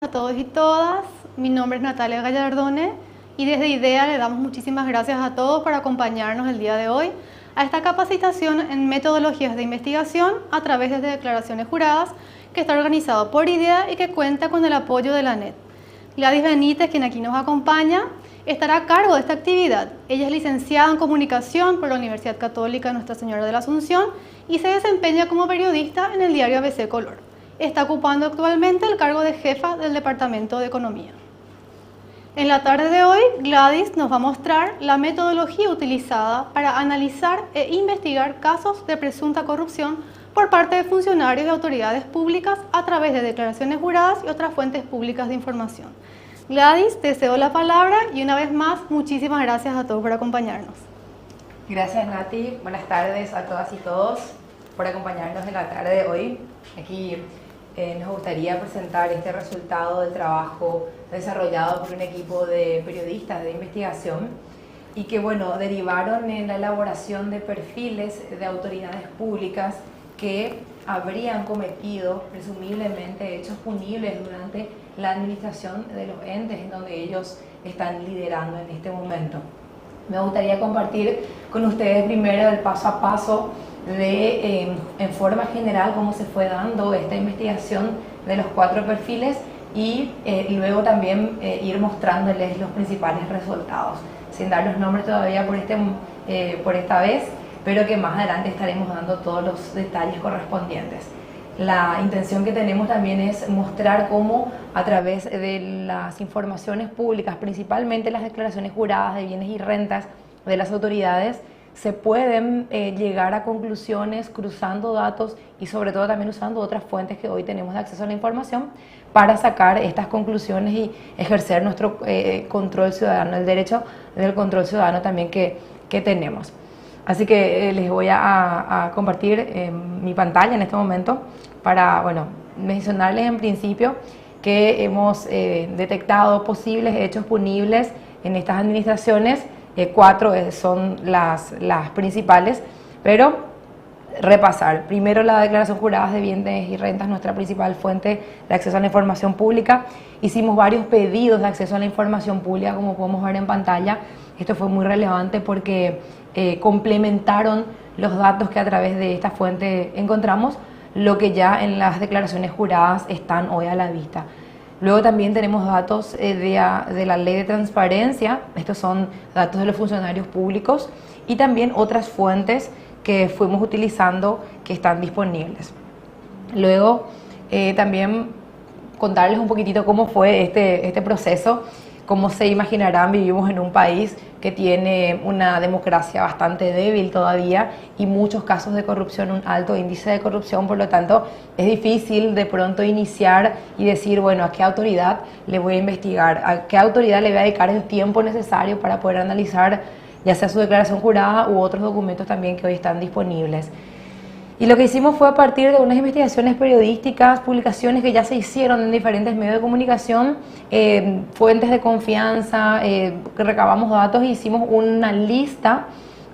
a todos y todas. Mi nombre es Natalia Gallardone y desde IDEA le damos muchísimas gracias a todos por acompañarnos el día de hoy a esta capacitación en metodologías de investigación a través de declaraciones juradas que está organizado por IDEA y que cuenta con el apoyo de la NET. Gladys Benítez, quien aquí nos acompaña, estará a cargo de esta actividad. Ella es licenciada en Comunicación por la Universidad Católica Nuestra Señora de la Asunción y se desempeña como periodista en el diario ABC Color. Está ocupando actualmente el cargo de jefa del Departamento de Economía. En la tarde de hoy, Gladys nos va a mostrar la metodología utilizada para analizar e investigar casos de presunta corrupción por parte de funcionarios y autoridades públicas a través de declaraciones juradas y otras fuentes públicas de información. Gladys, te cedo la palabra y una vez más, muchísimas gracias a todos por acompañarnos. Gracias, Nati. Buenas tardes a todas y todos por acompañarnos en la tarde de hoy. Aquí nos gustaría presentar este resultado del trabajo desarrollado por un equipo de periodistas de investigación y que, derivaron en la elaboración de perfiles de autoridades públicas que habrían cometido presumiblemente hechos punibles durante la administración de los entes en donde ellos están liderando en este momento. Me gustaría compartir con ustedes primero el paso a paso de, en forma general, cómo se fue dando esta investigación de los 4 perfiles y luego también ir mostrándoles los principales resultados, sin dar los nombres todavía por esta vez, pero que más adelante estaremos dando todos los detalles correspondientes. La intención que tenemos también es mostrar cómo a través de las informaciones públicas, principalmente las declaraciones juradas de bienes y rentas de las autoridades, se pueden llegar a conclusiones cruzando datos y sobre todo también usando otras fuentes que hoy tenemos de acceso a la información para sacar estas conclusiones y ejercer nuestro control ciudadano, el derecho del control ciudadano también que tenemos. Así que les voy a compartir mi pantalla en este momento para mencionarles en principio que hemos detectado posibles hechos punibles en estas administraciones. 4 son las principales, pero repasar. Primero, la declaración jurada de bienes y rentas, nuestra principal fuente de acceso a la información pública. Hicimos varios pedidos de acceso a la información pública, como podemos ver en pantalla. Esto fue muy relevante porque complementaron los datos que a través de esta fuente encontramos, lo que ya en las declaraciones juradas están hoy a la vista. Luego también tenemos datos de la ley de transparencia, estos son datos de los funcionarios públicos y también otras fuentes que fuimos utilizando que están disponibles. Luego también contarles un poquitito cómo fue este proceso. Como se imaginarán, vivimos en un país que tiene una democracia bastante débil todavía y muchos casos de corrupción, un alto índice de corrupción, por lo tanto es difícil de pronto iniciar y decir, ¿a qué autoridad le voy a investigar? ¿A qué autoridad le voy a dedicar el tiempo necesario para poder analizar ya sea su declaración jurada u otros documentos también que hoy están disponibles? Y lo que hicimos fue a partir de unas investigaciones periodísticas, publicaciones que ya se hicieron en diferentes medios de comunicación, fuentes de confianza, que recabamos datos e hicimos una lista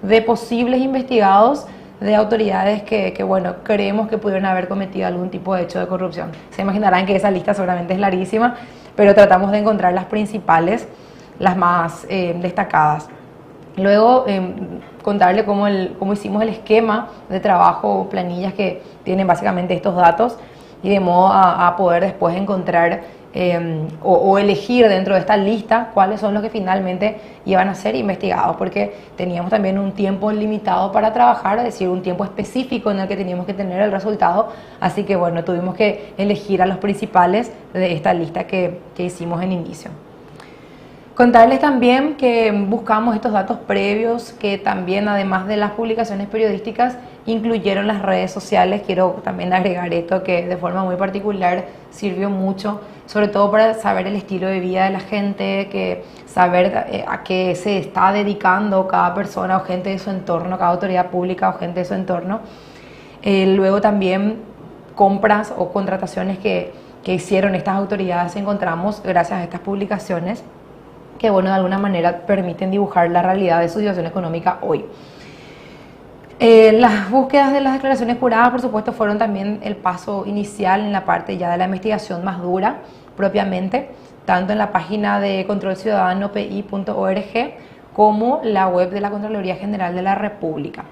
de posibles investigados de autoridades que creemos que pudieron haber cometido algún tipo de hecho de corrupción. Se imaginarán que esa lista seguramente es larguísima, pero tratamos de encontrar las principales, las más destacadas. Luego, contarle cómo hicimos el esquema de trabajo, planillas que tienen básicamente estos datos y de modo a poder después encontrar o elegir dentro de esta lista cuáles son los que finalmente iban a ser investigados, porque teníamos también un tiempo limitado para trabajar, es decir, un tiempo específico en el que teníamos que tener el resultado, así que tuvimos que elegir a los principales de esta lista que hicimos en inicio. Contarles también que buscamos estos datos previos que también, además de las publicaciones periodísticas, incluyeron las redes sociales. Quiero también agregar esto que de forma muy particular sirvió mucho, sobre todo para saber el estilo de vida de la gente, saber a qué se está dedicando cada persona o gente de su entorno, cada autoridad pública o gente de su entorno. Luego también compras o contrataciones que hicieron estas autoridades encontramos gracias a estas publicaciones, que de alguna manera permiten dibujar la realidad de su situación económica hoy. Las búsquedas de las declaraciones juradas, por supuesto, fueron también el paso inicial en la parte ya de la investigación más dura, propiamente, tanto en la página de controlciudadanopi.org como la web de la Contraloría General de la República.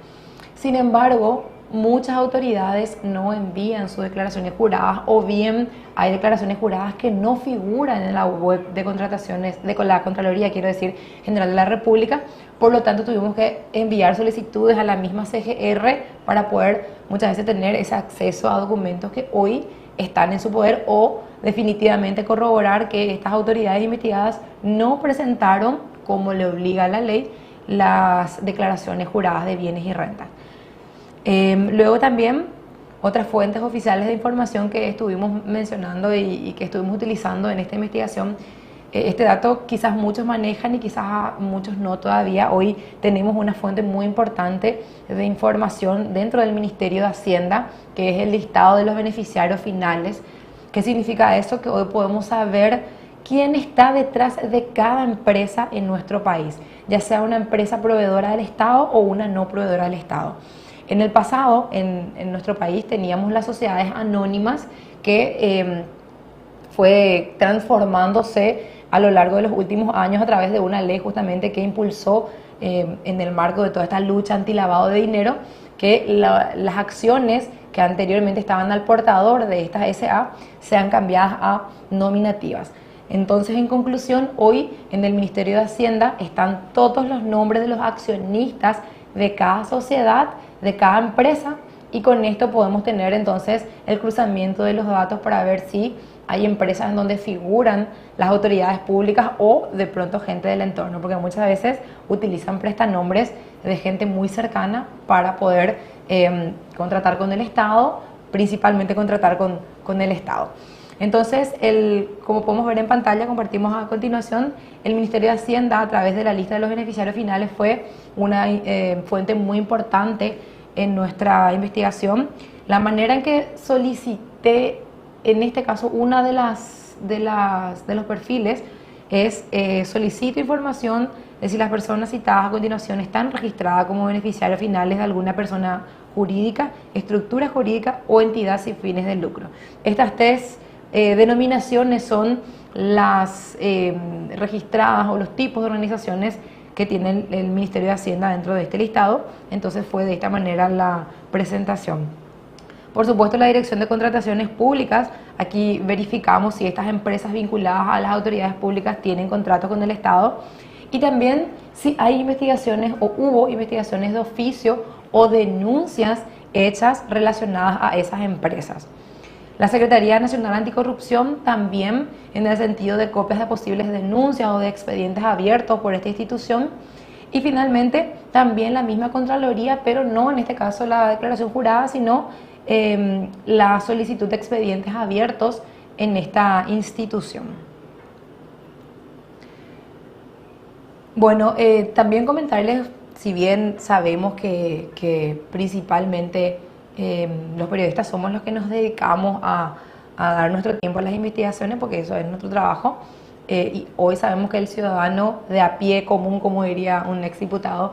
Sin embargo, muchas autoridades no envían sus declaraciones juradas, o bien hay declaraciones juradas que no figuran en la web de contrataciones de la Contraloría, quiero decir, General de la República. Por lo tanto, tuvimos que enviar solicitudes a la misma CGR para poder muchas veces tener ese acceso a documentos que hoy están en su poder, o definitivamente corroborar que estas autoridades investigadas no presentaron, como le obliga la ley, las declaraciones juradas de bienes y rentas. Luego también otras fuentes oficiales de información que estuvimos mencionando y que estuvimos utilizando en esta investigación. Este dato quizás muchos manejan y quizás muchos no todavía. Hoy tenemos una fuente muy importante de información dentro del Ministerio de Hacienda, que es el listado de los beneficiarios finales. ¿Qué significa eso? Que hoy podemos saber quién está detrás de cada empresa en nuestro país, ya sea una empresa proveedora del Estado o una no proveedora del Estado. En el pasado, en nuestro país, teníamos las sociedades anónimas que fue transformándose a lo largo de los últimos años a través de una ley justamente que impulsó en el marco de toda esta lucha antilavado de dinero, que las acciones que anteriormente estaban al portador de estas SA sean cambiadas a nominativas. Entonces, en conclusión, hoy en el Ministerio de Hacienda están todos los nombres de los accionistas de cada sociedad, de cada empresa, y con esto podemos tener entonces el cruzamiento de los datos para ver si hay empresas en donde figuran las autoridades públicas o de pronto gente del entorno, porque muchas veces utilizan prestanombres de gente muy cercana para poder contratar con el Estado, principalmente contratar con el Estado. Entonces, como podemos ver en pantalla, compartimos a continuación, el Ministerio de Hacienda, a través de la lista de los beneficiarios finales, fue una fuente muy importante en nuestra investigación. La manera en que solicité, en este caso, una de los perfiles es solicito información de si las personas citadas a continuación están registradas como beneficiarios finales de alguna persona jurídica, estructura jurídica o entidad sin fines de lucro. Estas tres denominaciones son las registradas o los tipos de organizaciones que tiene el Ministerio de Hacienda dentro de este listado. Entonces fue de esta manera la presentación. Por supuesto, la Dirección de Contrataciones Públicas, aquí verificamos si estas empresas vinculadas a las autoridades públicas tienen contratos con el Estado, y también si hay investigaciones o hubo investigaciones de oficio o denuncias hechas relacionadas a esas empresas. La Secretaría Nacional Anticorrupción también, en el sentido de copias de posibles denuncias o de expedientes abiertos por esta institución. Y finalmente también la misma Contraloría, pero no en este caso la declaración jurada, sino la solicitud de expedientes abiertos en esta institución. Bueno, también comentarles, si bien sabemos que principalmente los periodistas somos los que nos dedicamos a dar nuestro tiempo a las investigaciones, porque eso es nuestro trabajo, y hoy sabemos que el ciudadano de a pie común, como diría un exdiputado,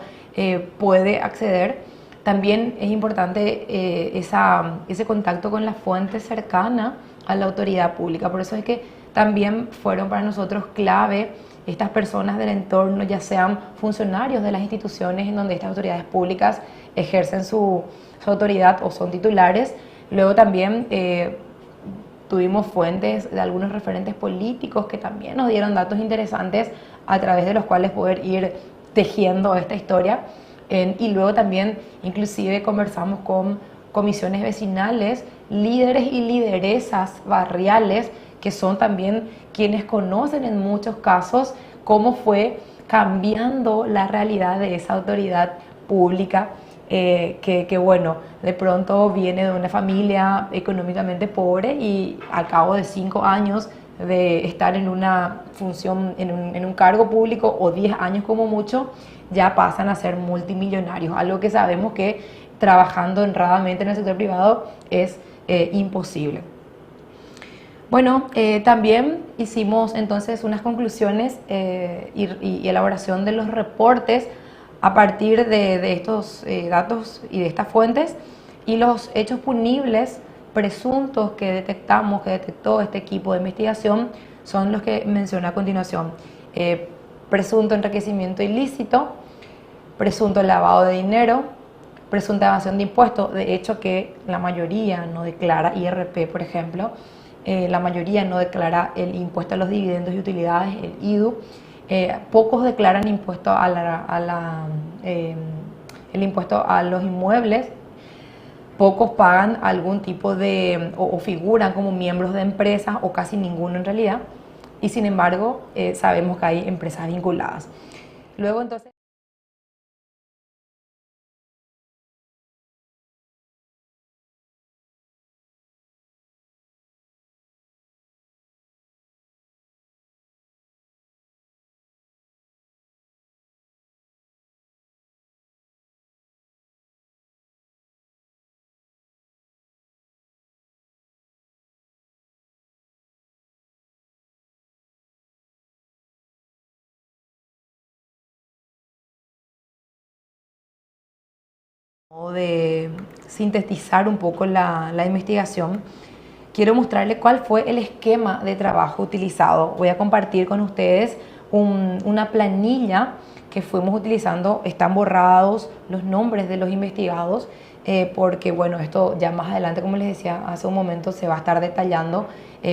puede acceder. También es importante ese contacto con la fuente cercana a la autoridad pública. Por eso es que también fueron para nosotros clave estas personas del entorno, ya sean funcionarios de las instituciones en donde estas autoridades públicas ejercen su autoridad o son titulares. Luego también tuvimos fuentes de algunos referentes políticos que también nos dieron datos interesantes a través de los cuales poder ir tejiendo esta historia. Y luego también inclusive conversamos con comisiones vecinales, líderes y lideresas barriales, que son también quienes conocen en muchos casos cómo fue cambiando la realidad de esa autoridad pública, que bueno, de pronto viene de una familia económicamente pobre y al cabo de 5 años de estar en una función, en un cargo público, o 10 años como mucho, ya pasan a ser multimillonarios, algo que sabemos que trabajando honradamente en el sector privado es imposible. Bueno, también hicimos entonces unas conclusiones y elaboración de los reportes a partir de estos datos y de estas fuentes, y los hechos punibles presuntos que detectamos, que detectó este equipo de investigación, son los que mencioné a continuación. Presunto enriquecimiento ilícito, presunto lavado de dinero, presunta evasión de impuestos, de hecho que la mayoría no declara IRP, por ejemplo, la mayoría no declara el impuesto a los dividendos y utilidades, el IDU, pocos declaran impuesto el impuesto a los inmuebles, pocos pagan algún tipo de, o figuran como miembros de empresas, o casi ninguno en realidad, y sin embargo sabemos que hay empresas vinculadas. Luego entonces... de sintetizar un poco la investigación, quiero mostrarles cuál fue el esquema de trabajo utilizado. Voy a compartir con ustedes una planilla que fuimos utilizando. Están borrados los nombres de los investigados porque, bueno, esto ya más adelante, como les decía hace un momento, se va a estar detallando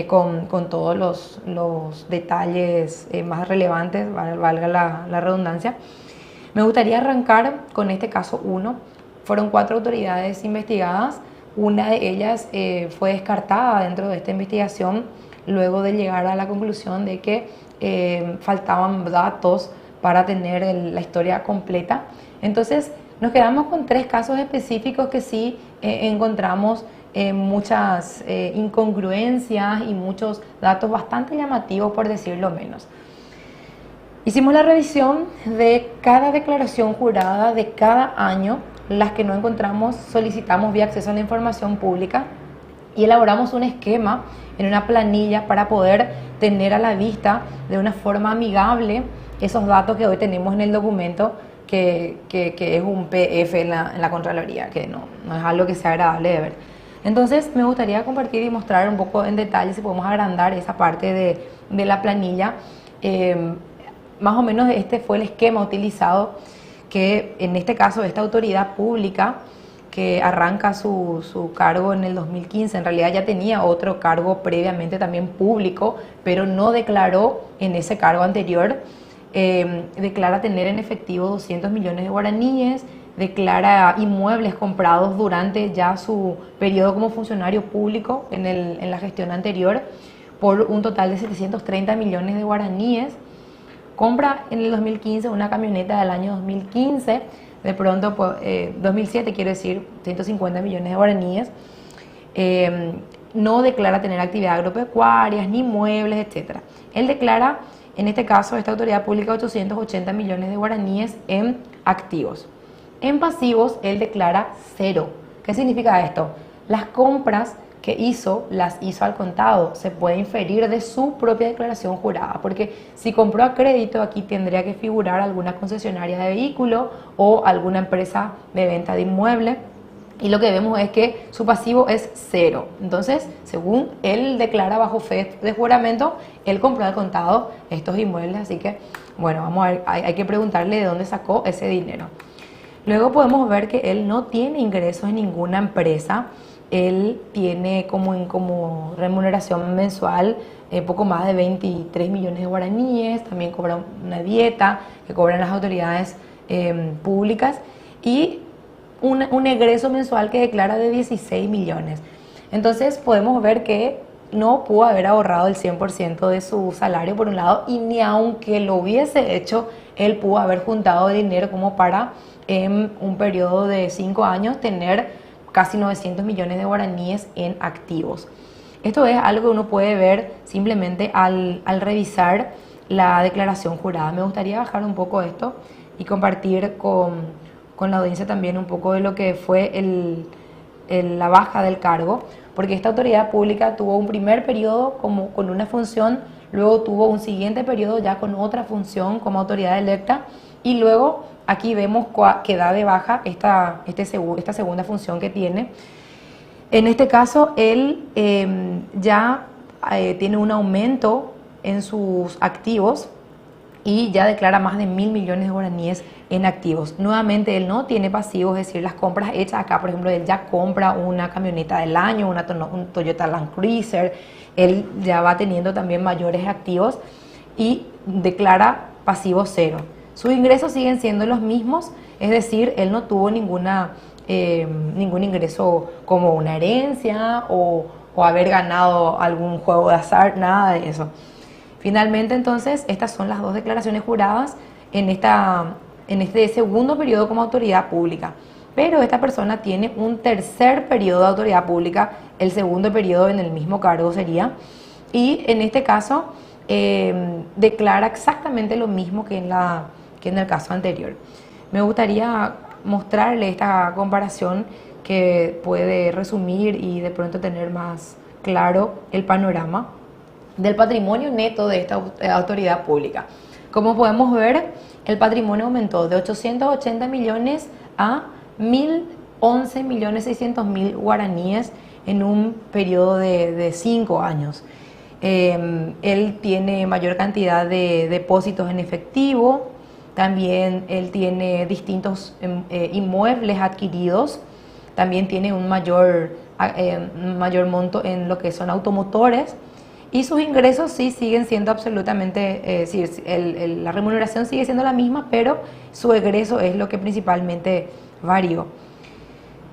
con todos los detalles más relevantes, valga la redundancia. Me gustaría arrancar con este caso 1. Fueron 4 autoridades investigadas. Una de ellas fue descartada dentro de esta investigación luego de llegar a la conclusión de que faltaban datos para tener la historia completa. Entonces nos quedamos con 3 casos específicos que sí encontramos muchas incongruencias y muchos datos bastante llamativos, por decirlo menos. Hicimos la revisión de cada declaración jurada de cada año. Las que no encontramos solicitamos vía acceso a la información pública y elaboramos un esquema en una planilla para poder tener a la vista de una forma amigable esos datos que hoy tenemos en el documento, que es un PDF en la Contraloría, que no es algo que sea agradable de ver. Entonces me gustaría compartir y mostrar un poco en detalle, si podemos agrandar esa parte de la planilla. Más o menos este fue el esquema utilizado, que en este caso esta autoridad pública que arranca su cargo en el 2015, en realidad ya tenía otro cargo previamente también público, pero no declaró en ese cargo anterior, declara tener en efectivo 200 millones de guaraníes, declara inmuebles comprados durante ya su periodo como funcionario público en la gestión anterior por un total de 730 millones de guaraníes. Compra en el 2015 una camioneta del año 2015, de pronto, 2007 quiero decir, 150 millones de guaraníes. No declara tener actividad agropecuarias, ni muebles, etc. Él declara, en este caso, esta autoridad pública, 880 millones de guaraníes en activos. En pasivos, él declara 0. ¿Qué significa esto? Las compras que las hizo al contado, se puede inferir de su propia declaración jurada, porque si compró a crédito, aquí tendría que figurar alguna concesionaria de vehículo o alguna empresa de venta de inmueble, y lo que vemos es que su pasivo es 0. Entonces, según él declara bajo fe de juramento, él compró al contado estos inmuebles, así que, bueno, vamos a ver, hay que preguntarle de dónde sacó ese dinero. Luego podemos ver que él no tiene ingresos en ninguna empresa. Él tiene como remuneración mensual poco más de 23 millones de guaraníes, también cobra una dieta que cobran las autoridades públicas y un egreso mensual que declara de 16 millones. Entonces podemos ver que no pudo haber ahorrado el 100% de su salario por un lado, y ni aunque lo hubiese hecho, él pudo haber juntado dinero como para en un periodo de 5 años tener casi 900 millones de guaraníes en activos. Esto es algo que uno puede ver simplemente al revisar la declaración jurada. Me gustaría bajar un poco esto y compartir con la audiencia también un poco de lo que fue la baja del cargo, porque esta autoridad pública tuvo un primer periodo con una función, luego tuvo un siguiente periodo ya con otra función como autoridad electa, y luego aquí vemos que da de baja esta segunda función que tiene. En este caso, él ya tiene un aumento en sus activos y ya declara más de 1.000 millones de guaraníes en activos. Nuevamente, él no tiene pasivos, es decir, las compras hechas acá, por ejemplo, él ya compra una camioneta del año, un Toyota Land Cruiser, él ya va teniendo también mayores activos y declara pasivo cero. Sus ingresos siguen siendo los mismos, es decir, él no tuvo ningún ingreso como una herencia o haber ganado algún juego de azar, nada de eso. Finalmente, entonces, estas son las dos declaraciones juradas en este segundo periodo como autoridad pública. Pero esta persona tiene un tercer periodo de autoridad pública, el segundo periodo en el mismo cargo sería, y en este caso declara exactamente lo mismo que en el caso anterior. Me gustaría mostrarle esta comparación que puede resumir y de pronto tener más claro el panorama del patrimonio neto de esta autoridad pública. Como podemos ver, el patrimonio aumentó de 880 millones a 1.011.600.000 guaraníes en un periodo de 5 años. Él tiene mayor cantidad de depósitos en efectivo, también él tiene distintos inmuebles adquiridos, también tiene un mayor monto en lo que son automotores. Y sus ingresos sí siguen siendo absolutamente, la remuneración sigue siendo la misma, pero su egreso es lo que principalmente varió.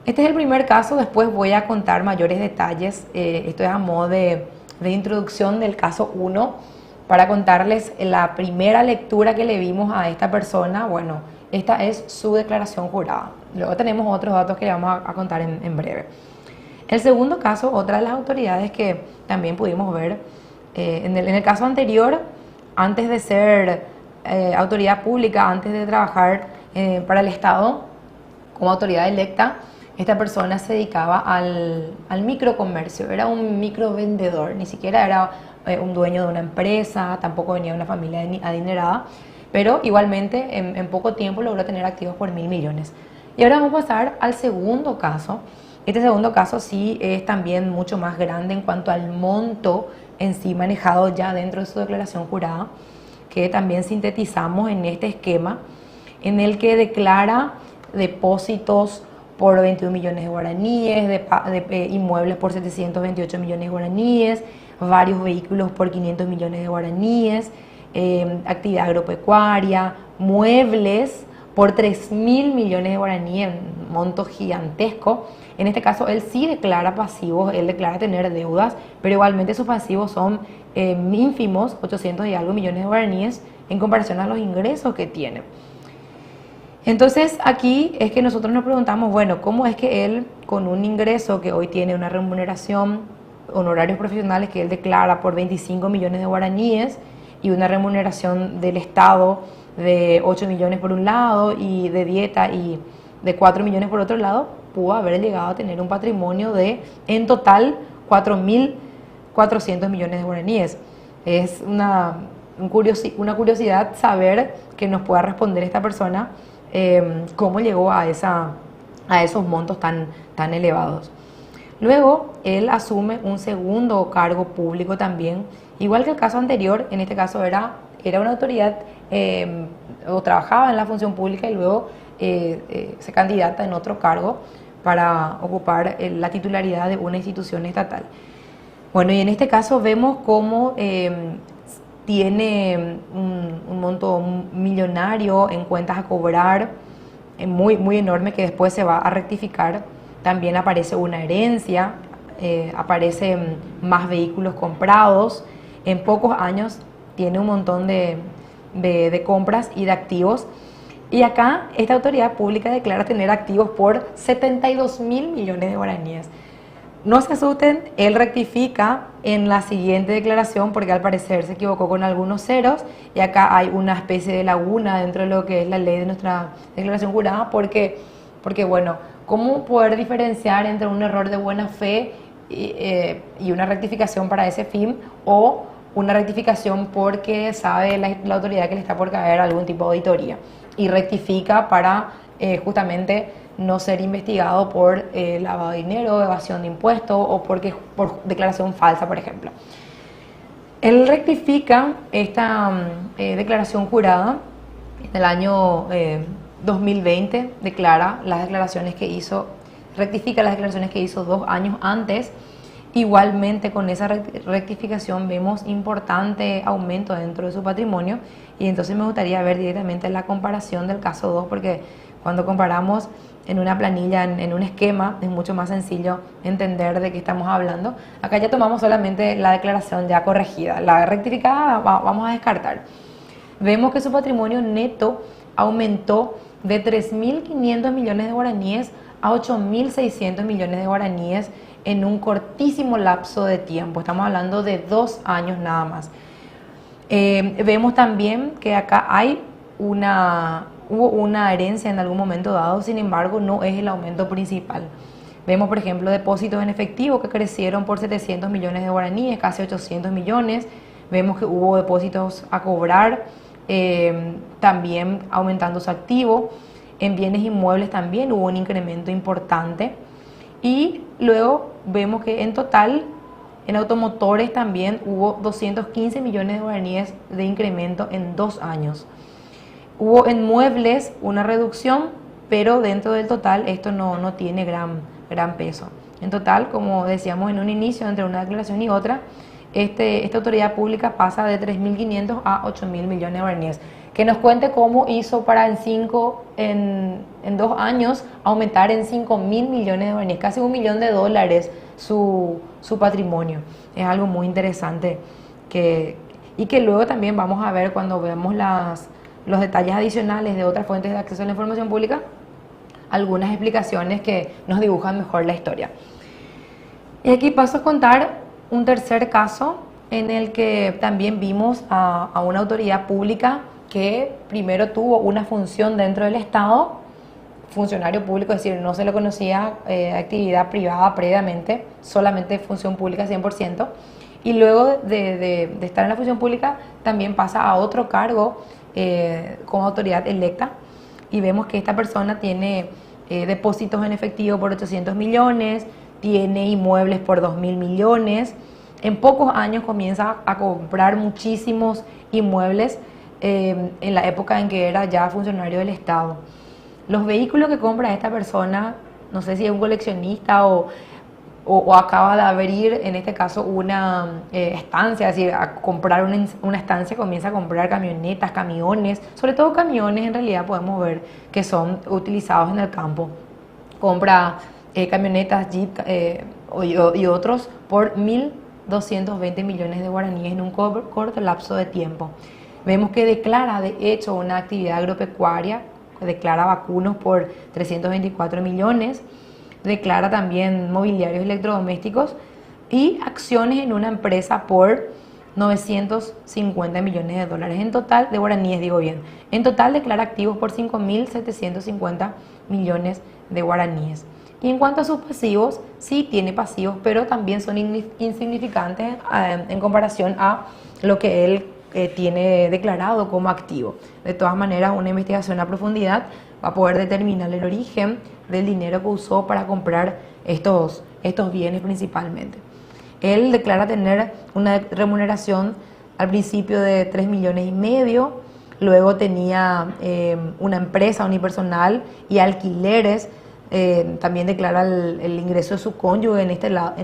Este es el primer caso, después voy a contar mayores detalles. Esto es a modo de introducción del caso 1, para contarles la primera lectura que le vimos a esta persona. Bueno, esta es su declaración jurada. Luego tenemos otros datos que vamos a contar en breve. El segundo caso, otra de las autoridades que también pudimos ver, en el caso anterior, antes de ser autoridad pública, antes de trabajar para el Estado como autoridad electa, esta persona se dedicaba al microcomercio, era un microvendedor, ni siquiera era un dueño de una empresa, tampoco venía de una familia adinerada, pero igualmente en poco tiempo logró tener activos por 1.000 millones. Y ahora vamos a pasar al segundo caso. Este segundo caso sí es también mucho más grande en cuanto al monto en sí manejado ya dentro de su declaración jurada, que también sintetizamos en este esquema, en el que declara depósitos por 21 millones de guaraníes, de inmuebles por 728 millones de guaraníes, varios vehículos por 500 millones de guaraníes, actividad agropecuaria, muebles por 3.000 millones de guaraníes, un monto gigantesco. En este caso, él sí declara pasivos, él declara tener deudas, pero igualmente sus pasivos son ínfimos, 800 y algo millones de guaraníes, en comparación a los ingresos que tiene. Entonces, aquí es que nosotros nos preguntamos, bueno, ¿cómo es que él, con un ingreso que hoy tiene una remuneración, honorarios profesionales que él declara por 25 millones de guaraníes y una remuneración del Estado de 8 millones por un lado y de dieta y de 4 millones por otro lado, pudo haber llegado a tener un patrimonio de, en total, 4.400 millones de guaraníes? Es una curiosidad saber que nos pueda responder esta persona cómo llegó a esos montos tan elevados. Luego, él asume un segundo cargo público también, igual que el caso anterior. En este caso era una autoridad o trabajaba en la función pública y luego se candidata en otro cargo para ocupar la titularidad de una institución estatal. Bueno, y en este caso vemos cómo tiene un monto millonario en cuentas a cobrar, muy, muy enorme, que después se va a rectificar. También aparece una herencia, aparecen más vehículos comprados. En pocos años tiene un montón de compras y de activos. Y acá esta autoridad pública declara tener activos por 72.000 millones de guaraníes. No se asusten, él rectifica en la siguiente declaración porque al parecer se equivocó con algunos ceros y acá hay una especie de laguna dentro de lo que es la ley de nuestra declaración jurada porque bueno, ¿cómo poder diferenciar entre un error de buena fe y una rectificación para ese fin o una rectificación porque sabe la autoridad que le está por caer algún tipo de auditoría y rectifica para justamente no ser investigado por lavado de dinero, evasión de impuestos o por declaración falsa, por ejemplo. Él rectifica esta declaración jurada en el año 2020, rectifica las declaraciones que hizo 2 años antes. Igualmente, con esa rectificación vemos importante aumento dentro de su patrimonio, y entonces me gustaría ver directamente la comparación del caso 2, porque cuando comparamos en una planilla, en un esquema, es mucho más sencillo entender de qué estamos hablando. Acá ya tomamos solamente la declaración ya corregida, la rectificada vamos a descartar. Vemos que su patrimonio neto aumentó de 3.500 millones de guaraníes a 8.600 millones de guaraníes en un cortísimo lapso de tiempo. Estamos hablando de 2 años nada más. Vemos también que acá hubo una herencia en algún momento dado, sin embargo no es el aumento principal. Vemos, por ejemplo, depósitos en efectivo que crecieron por 700 millones de guaraníes, casi 800 millones. Vemos que hubo depósitos a cobrar, también aumentando su activo. En bienes inmuebles también hubo un incremento importante. Y luego vemos que en total, en automotores también hubo 215 millones de guaraníes de incremento en 2 años. Hubo en muebles una reducción, pero dentro del total esto no tiene gran peso. En total, como decíamos en un inicio, entre una declaración y otra, esta autoridad pública pasa de 3.500 a 8.000 millones de guaraníes. Que nos cuente cómo hizo para en 2 años aumentar en 5.000 millones de guaraníes, casi $1 millón su patrimonio. Es algo muy interesante y que luego también vamos a ver cuando veamos los detalles adicionales de otras fuentes de acceso a la información pública, algunas explicaciones que nos dibujan mejor la historia. Y aquí paso a contar un tercer caso en el que también vimos a una autoridad pública que primero tuvo una función dentro del Estado, funcionario público, es decir, no se le conocía actividad privada previamente, solamente función pública 100%, y luego de estar en la función pública también pasa a otro cargo como autoridad electa, y vemos que esta persona tiene depósitos en efectivo por 800 millones, tiene inmuebles por 2.000 millones, en pocos años comienza a comprar muchísimos inmuebles en la época en que era ya funcionario del Estado. Los vehículos que compra esta persona, no sé si es un coleccionista o acaba de abrir, en este caso, una estancia, es decir, a comprar una estancia, comienza a comprar camionetas, camiones, sobre todo camiones en realidad podemos ver que son utilizados en el campo. Compra camionetas, jeep y otros por 1.220 millones de guaraníes en un corto lapso de tiempo. Vemos que declara, de hecho, una actividad agropecuaria, declara vacunos por 324 millones, declara también mobiliarios electrodomésticos y acciones en una empresa por 950 millones de dólares. En total, de guaraníes digo bien, en total declara activos por 5.750 millones de guaraníes. Y en cuanto a sus pasivos, sí tiene pasivos, pero también son insignificantes en comparación a lo que él tiene declarado como activo. De todas maneras, una investigación a profundidad va a poder determinar el origen del dinero que usó para comprar estos bienes principalmente. Él declara tener una remuneración al principio de 3,5 millones, luego tenía una empresa unipersonal y alquileres, también declara el ingreso de su cónyuge en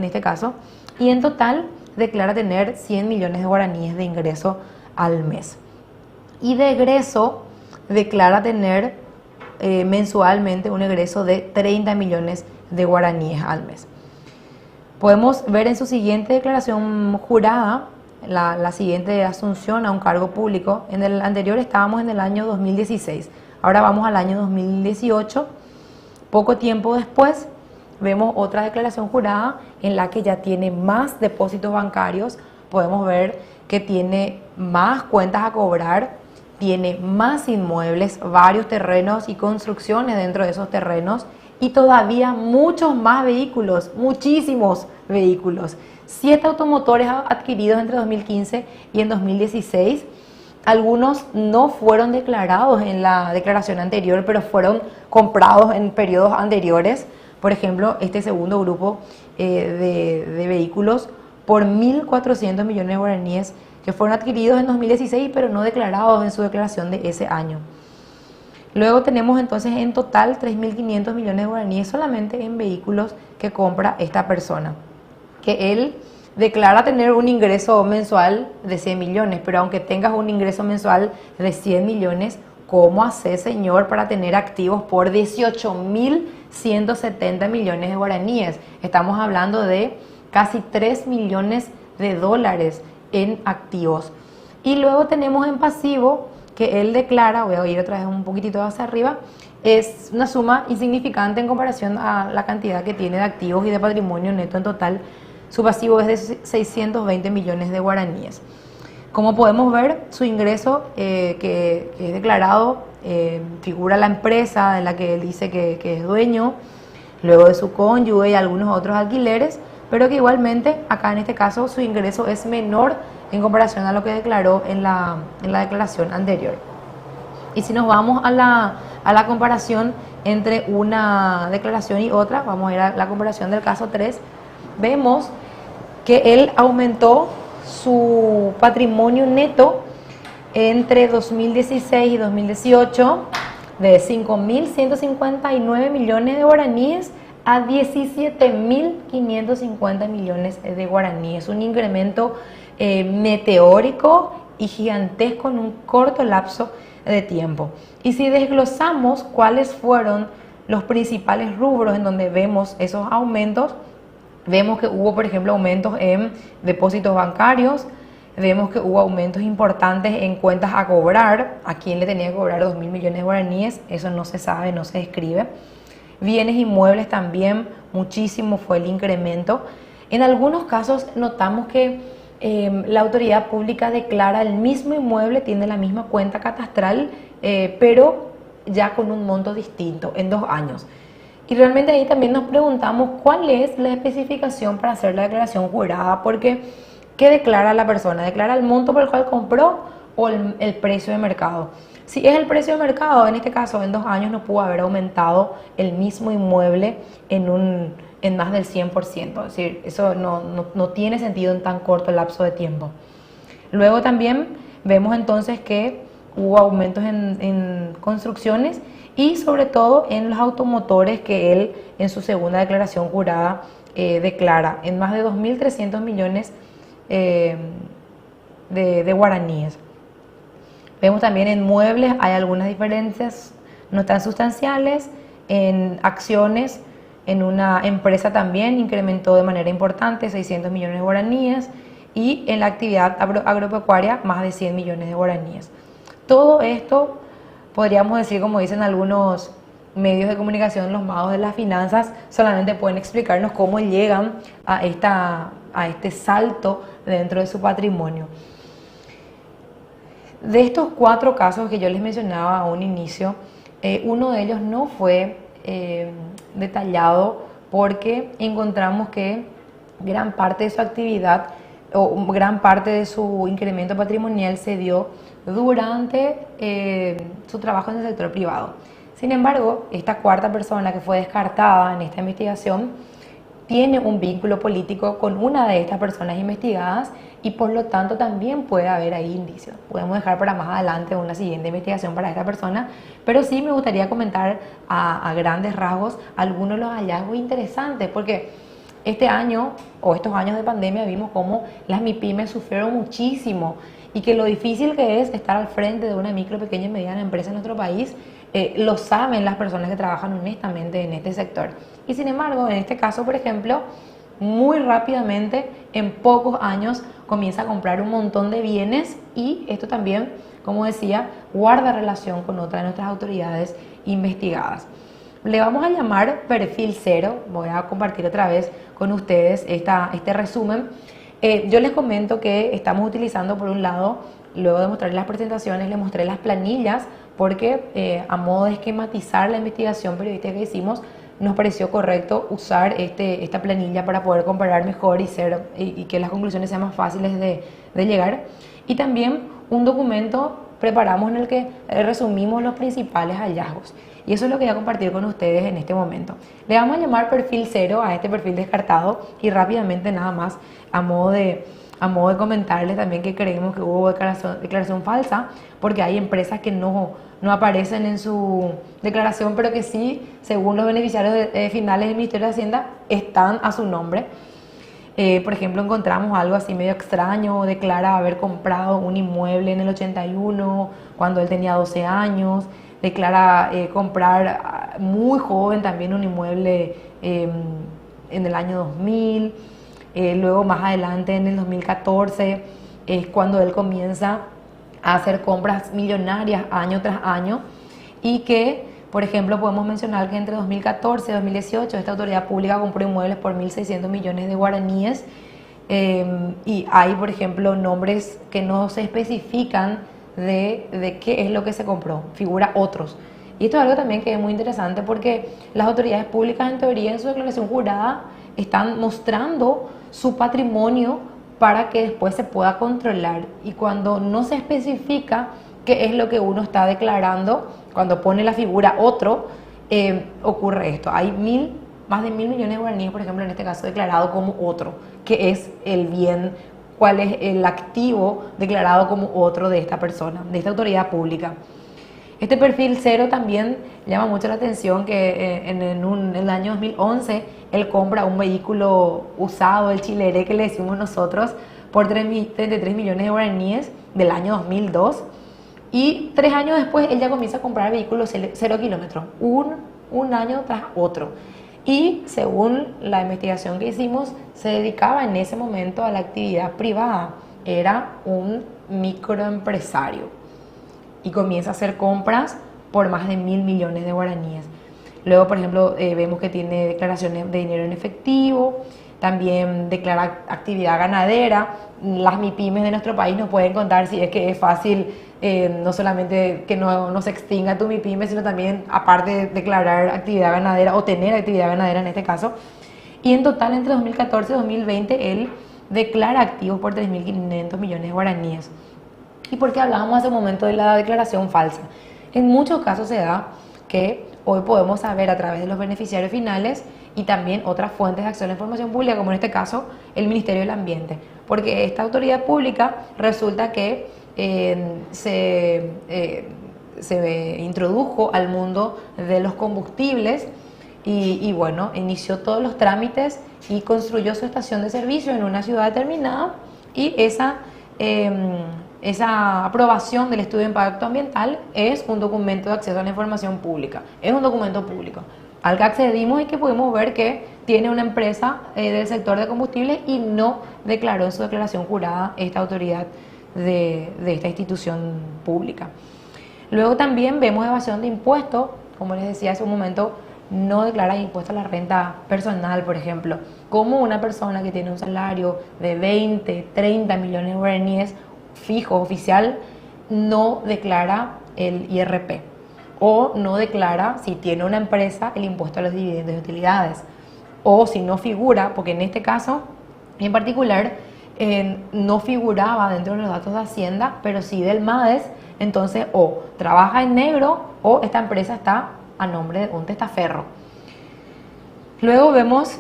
este caso, y en total declara tener 100 millones de guaraníes de ingreso al mes. Y de egreso declara tener mensualmente un egreso de 30 millones de guaraníes al mes. Podemos ver en su siguiente declaración jurada, la siguiente asunción a un cargo público. En el anterior estábamos en el año 2016, ahora vamos al año 2018. Poco tiempo después vemos otra declaración jurada en la que ya tiene más depósitos bancarios. Podemos ver que tiene más cuentas a cobrar, tiene más inmuebles, varios terrenos y construcciones dentro de esos terrenos, y todavía muchos más vehículos, muchísimos vehículos. 7 automotores adquiridos entre 2015 y en 2016, Algunos no fueron declarados en la declaración anterior, pero fueron comprados en periodos anteriores. Por ejemplo, este segundo grupo de vehículos por 1.400 millones de guaraníes que fueron adquiridos en 2016, pero no declarados en su declaración de ese año. Luego tenemos entonces en total 3.500 millones de guaraníes solamente en vehículos que compra esta persona, que él declara tener un ingreso mensual de 100 millones, pero aunque tengas un ingreso mensual de 100 millones, ¿cómo hace, señor, para tener activos por 18.170 millones de guaraníes? Estamos hablando de casi 3 millones de dólares en activos. Y luego tenemos en pasivo, que él declara, voy a ir otra vez un poquitito hacia arriba, es una suma insignificante en comparación a la cantidad que tiene de activos y de patrimonio neto en total. Su pasivo es de 620 millones de guaraníes. Como podemos ver, su ingreso que es declarado figura la empresa de la que él dice que es dueño, luego de su cónyuge y algunos otros alquileres, pero que igualmente acá en este caso su ingreso es menor en comparación a lo que declaró en la declaración anterior. Y si nos vamos a la comparación entre una declaración y otra, vamos a ir a la comparación del caso 3, vemos que él aumentó su patrimonio neto entre 2016 y 2018 de 5.159 millones de guaraníes a 17.550 millones de guaraníes. Un incremento meteórico y gigantesco en un corto lapso de tiempo. Y si desglosamos cuáles fueron los principales rubros en donde vemos esos aumentos, vemos que hubo, por ejemplo, aumentos en depósitos bancarios, vemos que hubo aumentos importantes en cuentas a cobrar. ¿A quién le tenía que cobrar 2.000 millones de guaraníes? Eso no se sabe, no se describe. Bienes inmuebles también, muchísimo fue el incremento. En algunos casos notamos que la autoridad pública declara el mismo inmueble, tiene la misma cuenta catastral, pero ya con un monto distinto en 2 años. Y realmente ahí también nos preguntamos cuál es la especificación para hacer la declaración jurada, porque ¿qué declara la persona? ¿Declara el monto por el cual compró o el precio de mercado? Si es el precio de mercado, en este caso en 2 años no pudo haber aumentado el mismo inmueble en más del 100%, es decir, eso no tiene sentido en tan corto lapso de tiempo. Luego también vemos entonces que hubo aumentos en construcciones y sobre todo en los automotores que él en su segunda declaración jurada declara en más de 2.300 millones de guaraníes. Vemos también en muebles hay algunas diferencias no tan sustanciales. En acciones, en una empresa también incrementó de manera importante 600 millones de guaraníes y en la actividad agropecuaria más de 100 millones de guaraníes. Todo esto podríamos decir, como dicen algunos medios de comunicación, los magos de las finanzas solamente pueden explicarnos cómo llegan a este salto dentro de su patrimonio. De estos 4 casos que yo les mencionaba a un inicio, uno de ellos no fue detallado porque encontramos que gran parte de su actividad o gran parte de su incremento patrimonial se dio durante su trabajo en el sector privado. Sin embargo, esta 4ª persona que fue descartada en esta investigación tiene un vínculo político con una de estas personas investigadas y por lo tanto también puede haber ahí indicios. Podemos dejar para más adelante una siguiente investigación para esta persona, pero sí me gustaría comentar a grandes rasgos algunos de los hallazgos interesantes, porque este año o estos años de pandemia vimos cómo las MIPYMES sufrieron muchísimo y que lo difícil que es estar al frente de una micro, pequeña y mediana empresa en nuestro país, lo saben las personas que trabajan honestamente en este sector. Y sin embargo, en este caso, por ejemplo, muy rápidamente, en pocos años, comienza a comprar un montón de bienes y esto también, como decía, guarda relación con otra de nuestras autoridades investigadas. Le vamos a llamar perfil 0, voy a compartir otra vez con ustedes este resumen. Yo les comento que estamos utilizando por un lado, luego de mostrarles las presentaciones, les mostré las planillas porque a modo de esquematizar la investigación periodística que hicimos, nos pareció correcto usar esta planilla para poder comparar mejor y que las conclusiones sean más fáciles de llegar. Y también un documento preparamos en el que resumimos los principales hallazgos. Y eso es lo que voy a compartir con ustedes en este momento. Le vamos a llamar perfil 0 a este perfil descartado y rápidamente nada más a modo de comentarles también que creemos que hubo declaración falsa, porque hay empresas que no aparecen en su declaración, pero que sí, según los beneficiarios finales del Ministerio de Hacienda, están a su nombre. Por ejemplo, encontramos algo así medio extraño, declara haber comprado un inmueble en el 81 cuando él tenía 12 años, declara comprar muy joven también un inmueble en el año 2000, luego más adelante en el 2014 es cuando él comienza a hacer compras millonarias año tras año y que, por ejemplo, podemos mencionar que entre 2014 y 2018 esta autoridad pública compró inmuebles por 1.600 millones de guaraníes y hay, por ejemplo, nombres que no se especifican de qué es lo que se compró, figura otros. Y esto es algo también que es muy interesante porque las autoridades públicas en teoría en su declaración jurada están mostrando su patrimonio para que después se pueda controlar, y cuando no se especifica qué es lo que uno está declarando, cuando pone la figura otro, ocurre esto. Hay más de 1.000 millones de guaraníes, por ejemplo, en este caso declarado como otro, que es el bien, cuál es el activo declarado como otro de esta persona, de esta autoridad pública. Este perfil 0 también llama mucho la atención que en el año 2011 él compra un vehículo usado, el Chileré que le decimos nosotros, por 33 millones de guaraníes del año 2002. Y 3 años después él ya comienza a comprar vehículos 0 kilómetros, un año tras otro. Y según la investigación que hicimos, se dedicaba en ese momento a la actividad privada. Era un microempresario y comienza a hacer compras por más de 1.000 millones de guaraníes. Luego, por ejemplo, vemos que tiene declaraciones de dinero en efectivo, también declara actividad ganadera. Las MIPYMES de nuestro país nos pueden contar si es que es fácil, no solamente que no se extinga tu MIPYME, sino también, aparte de declarar actividad ganadera o tener actividad ganadera en este caso. Y en total, entre 2014 y 2020, él declara activos por 3.500 millones de guaraníes. ¿Y por qué hablábamos hace un momento de la declaración falsa? En muchos casos se da que hoy podemos saber a través de los beneficiarios finales y también otras fuentes de acceso a la información pública, como en este caso el Ministerio del Ambiente, porque esta autoridad pública resulta que se introdujo al mundo de los combustibles y bueno, inició todos los trámites y construyó su estación de servicio en una ciudad determinada, y esa aprobación del estudio de impacto ambiental es un documento de acceso a la información pública, es un documento público al que accedimos y que podemos ver que tiene una empresa del sector de combustibles y no declaró en su declaración jurada esta autoridad de esta institución pública. Luego también vemos evasión de impuestos, como les decía hace un momento, no declara impuesto a la renta personal, por ejemplo, como una persona que tiene un salario de 20, 30 millones de guaraníes fijo, oficial, no declara el IRP o no declara, si tiene una empresa, el impuesto a los dividendos y utilidades, o si no figura, porque en este caso en particular no figuraba dentro de los datos de Hacienda, pero sí del MADES, entonces o trabaja en negro o esta empresa está a nombre de un testaferro. Luego vemos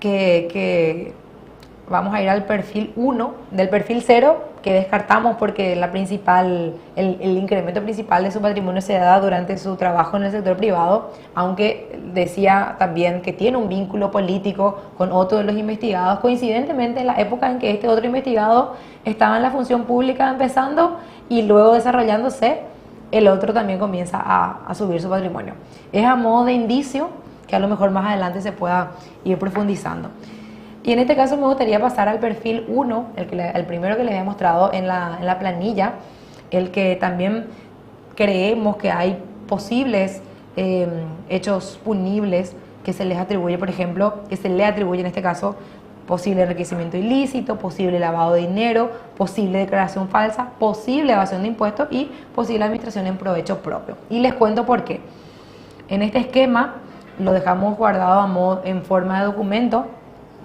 que vamos a ir al perfil 1, del perfil 0, que descartamos porque el incremento principal de su patrimonio se da durante su trabajo en el sector privado, aunque decía también que tiene un vínculo político con otro de los investigados, coincidentemente en la época en que este otro investigado estaba en la función pública empezando y luego desarrollándose, el otro también comienza a subir su patrimonio. Es a modo de indicio que a lo mejor más adelante se pueda ir profundizando. Y en este caso me gustaría pasar al perfil 1, el primero que les he mostrado en la planilla, el que también creemos que hay posibles hechos punibles que se les atribuye, por ejemplo, que se le atribuye en este caso posible enriquecimiento ilícito, posible lavado de dinero, posible declaración falsa, posible evasión de impuestos y posible administración en provecho propio. Y les cuento por qué. En este esquema lo dejamos guardado en forma de documento